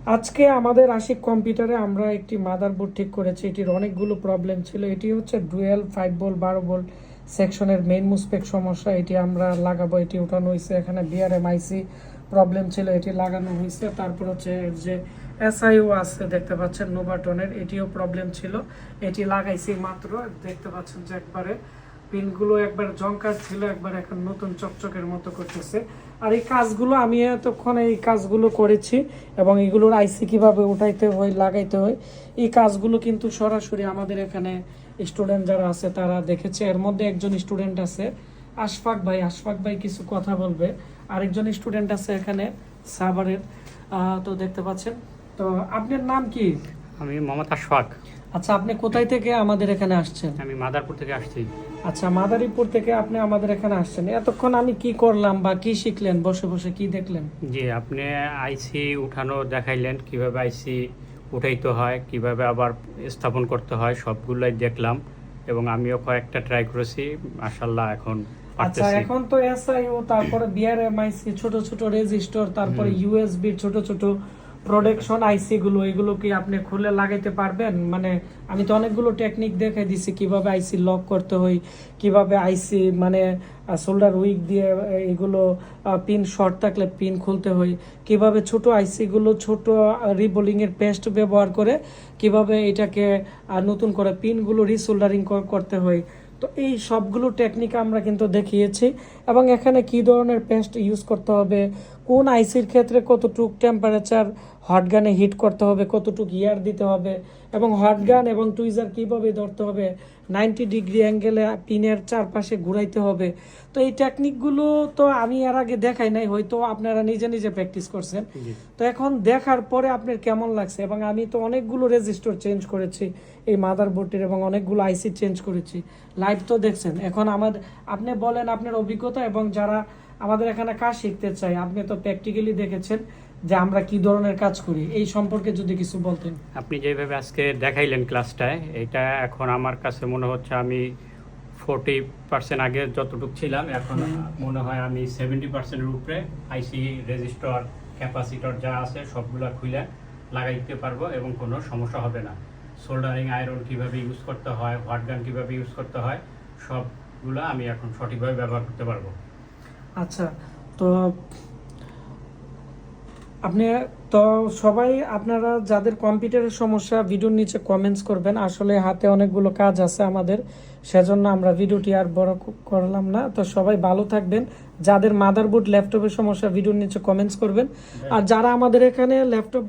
আজকে আমাদের আশিক কম্পিউটারে আমরা একটি মাদারবোর্ড ঠিক করেছি। এটির অনেকগুলো প্রবলেম ছিল। এটি হচ্ছে ডুয়েল 5 ভোল্ট 12 ভোল্ট সেকশনের মেইন মুসপেক সমস্যা। এটি আমরা লাগাবো, এটি উঠানো হয়েছে। এখানে বিআরএম আইসি প্রবলেম ছিল, এটি লাগানো হয়েছে। তারপর হচ্ছে এর যে এসআইও আছে দেখতে পাচ্ছেন নোভাটনের, এটিও প্রবলেম ছিল, এটি লাগাইছি মাত্র। দেখতে পাচ্ছেন যে একবারে পিনগুলো একবার জংকার ছিল, একবার এখন নতুন চকচকের মতো করতেছে। আর এই কাজগুলো আমি এতক্ষণ এই কাজগুলো করেছি, এবং এগুলোর আইসি কিভাবে উঠাইতে হয় লাগাইতে হয় এই কাজগুলো কিন্তু সরাসরি আমাদের এখানে স্টুডেন্ট যারা আছে তারা দেখেছে। এর মধ্যে একজন স্টুডেন্ট আছে আশফাক ভাই, আশফাক ভাই কিছু কথা বলবে। আরেকজন স্টুডেন্ট আছে এখানে সাভারের, তো দেখতে পাচ্ছেন। তো আপনার নাম কি? আমি মোহাম্মদ আশফাক। আচ্ছা, আপনি কোথায় থেকে আমাদের এখানে আসছেন? আমি মাদারপুর থেকে আসছি। আচ্ছা, মাদারীপুর থেকে আপনি আমাদের এখানে আসছেন। এতক্ষণ আমি কি করলাম বা কি শিখলেন, বসে বসে কি দেখলেন? জি, আপনি আইসি উঠানো দেখাইলেন, কিভাবে আইসি উঠাইতে হয়, কিভাবে আবার স্থাপন করতে হয়, সবগুলোই দেখলাম এবং আমিও কয়েকটা ট্রাই করেছি। মাশাআল্লাহ এখন আচ্ছা, পারতেছি। এখন তো এসআইও, তারপরে বিআরএমআইসি ছোট ছোট রেজিস্টার, তারপরে ইউএসবি ছোট ছোট প্রোডাকশন আইসি গুলো, এগুলো কি আপনি খুলে লাগাইতে পারবেন? মানে আমি তো অনেকগুলো টেকনিক দেখাই দিছি, কিভাবে আইসি লক করতে হয়, কিভাবে আইসি মানে সোল্ডার উইক দিয়ে এগুলো পিন শর্ট থাকলে পিন খুলতে হয়, কিভাবে ছোট আইসি গুলো ছোট রিবোলিং এর পেস্ট ব্যবহার করে কিভাবে এটাকে নতুন করে পিনগুলো রিসোল্ডারিং করতে হয়। তো এই সবগুলো টেকনিক আমরা কিন্তু দেখিয়েছি, এবং এখানে কি ধরনের পেস্ট ইউজ করতে হবে, কোন আইসির ক্ষেত্রে কতটুক টেম্পারেচার হট গানে হিট করতে হবে, কতটুক ইয়ার দিতে হবে, এবং হট গান এবং টুইজার কিভাবে ধরতে হবে, 90 ডিগ্রি অ্যাঙ্গেলে পিনের চারপাশে ঘুরাইতে হবে। তো এই টেকনিকগুলো তো আমি এর আগে দেখাই নাই, হয়তো আপনারা নিজে নিজে প্র্যাকটিস করছেন। জি। তো এখন দেখার পরে আপনার কেমন লাগছে? এবং আমি তো অনেকগুলো রেজিস্টার চেঞ্জ করেছি এই মাদারবোর্ডের, এবং অনেকগুলো আইসি চেঞ্জ করেছি। লাইভ তো দেখছেন। এখন আমাদের আপনি বলেন আপনার অভিজ্ঞতা, এবং যারা আমাদের এখানে কাজ শিখতে চায়, আপনি তো প্র্যাকটিক্যালি দেখেছেন যে আমরা কি ধরনের কাজ করি, এই সম্পর্কে যদি কিছু বলতেন। আপনি যেভাবে আজকে দেখাইলেন ক্লাসটায়, এটা এখন আমার কাছে মনে হচ্ছে আমি 40% আগে যতটুকু ছিলাম, এখন মনে হয় আমি 70%-এর উপরে আইসি রেজিস্টার ক্যাপাসিটর যা আছে সবগুলা খুলে লাগাইতে পারবো এবং কোনো সমস্যা হবে না। সোল্ডারিং আয়রন কিভাবে ইউজ করতে হয়, হট গান কিভাবে ইউজ করতে হয়, সবগুলা আমি এখন সঠিকভাবে ব্যবহার করতে পারবো। আচ্ছা, তো আপনি তো সবাই আপনারা যাদের কম্পিউটারের সমস্যা ভিডিওর নিচে কমেন্টস করবেন। আসলে হাতে অনেকগুলো কাজ আছে আমাদের, সেজন্য আমরা ভিডিওটি আর বড় করলাম না। তো সবাই ভালো থাকবেন। যাদের মাদারবোর্ড ল্যাপটপের সমস্যা ভিডিওর নিচে কমেন্টস করবেন। আর যারা আমাদের এখানে ল্যাপটপ